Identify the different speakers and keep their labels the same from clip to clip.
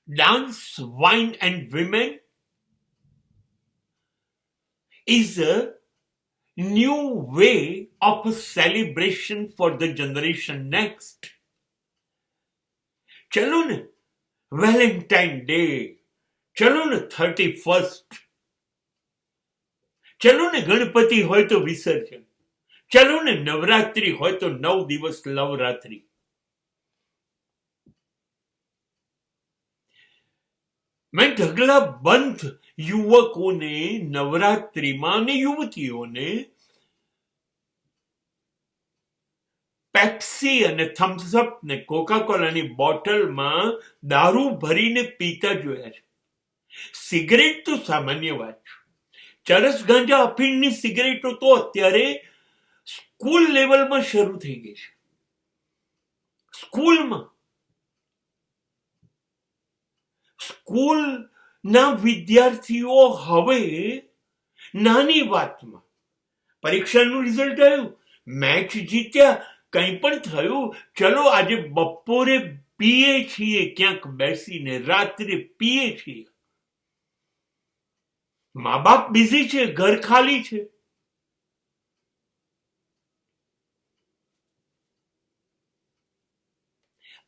Speaker 1: dance, wine, and women is a new way of a celebration for the generation next. ચલો ને Valentine day, ચલો ને 31st, ચલો ને ગણપતિ હોય તો વિસર્જન, ચલો ને નવરાત્રી હોય તો 9 દિવસ નવરાત્રી. મેં ઢગલાબંધ યુવકોને નવરાત્રીમાં અને યુવતીઓને પેપ્સી અને થમ્સઅપ ને કોકાકોલાની બોટલમાં દારૂ ભરીને પીતા જોયા છે. સિગરેટ તો સામાન્ય વાત છે. ચરસ ગાંજા અફીણની સિગરેટો તો અત્યારે સ્કૂલ લેવલમાં શરૂ થઈ ગઈ છે. સ્કૂલના વિદ્યાર્થીઓ હવે નાની વાતમાં પરીક્ષાનું રિઝલ્ટ આવ્યું, મેચ જીત્યા, કંઈ પણ થયું, ચલો આજે બપોરે પીએ છીએ, ક્યાંક બેસીને રાત્રે પીએ છીએ. મા બાપ બિઝી છે, ઘર ખાલી છે.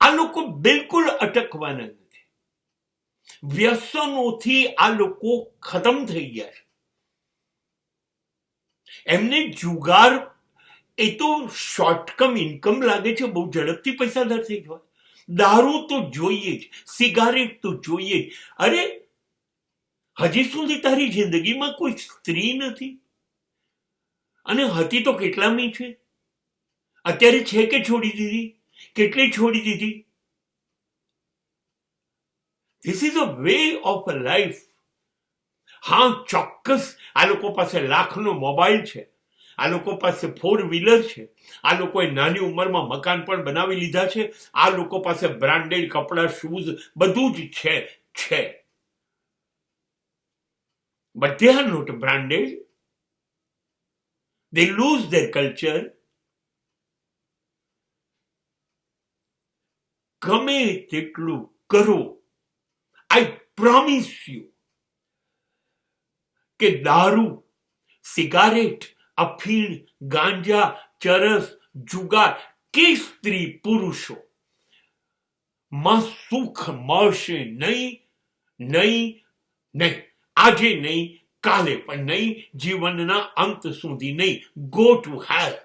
Speaker 1: આ લોકો બિલકુલ અટકવાના નથી. વ્યસનોથી આ લોકો ખતમ થઈ ગયા છે. એમને જુગાર એ તો શોર્ટકમ ઇન્કમ લાગે છે, બહુ ઝડપથી પૈસાદાર થઈ જવાય. દારૂ તો જોઈએ જ, સિગારેટ તો જોઈએ જ. અરે હજી સુધી તારી જિંદગીમાં કોઈ સ્ત્રી નથી? અને હતી તો કેટલામી છે? અત્યારે છે કે છોડી દીધી? કેટલી છોડી દીધી? This is a way of a life. હા, ચોક્કસ આ લોકો પાસે લાખનો મોબાઈલ છે, આ લોકો પાસે 4 વ્હીલર છે, આ લોકોએ નાની ઉંમરમાં મકાન પણ બનાવી લીધા છે, આ લોકો પાસે બ્રાન્ડેડ કપડા, શૂઝ બધું જ છે. But they are not branded. They lose their culture. ગમે તેટલું કરો, I promise you કે દારૂ, સિગારેટ, અફીણ, ગાંજા, ચરસ, જુગાર કે સ્ત્રી પુરુષો માં સુખ મળશે નહીં. આજે નહીં, કાલે પણ નહીં, જીવનના અંત સુધી નહીં. Go to hair.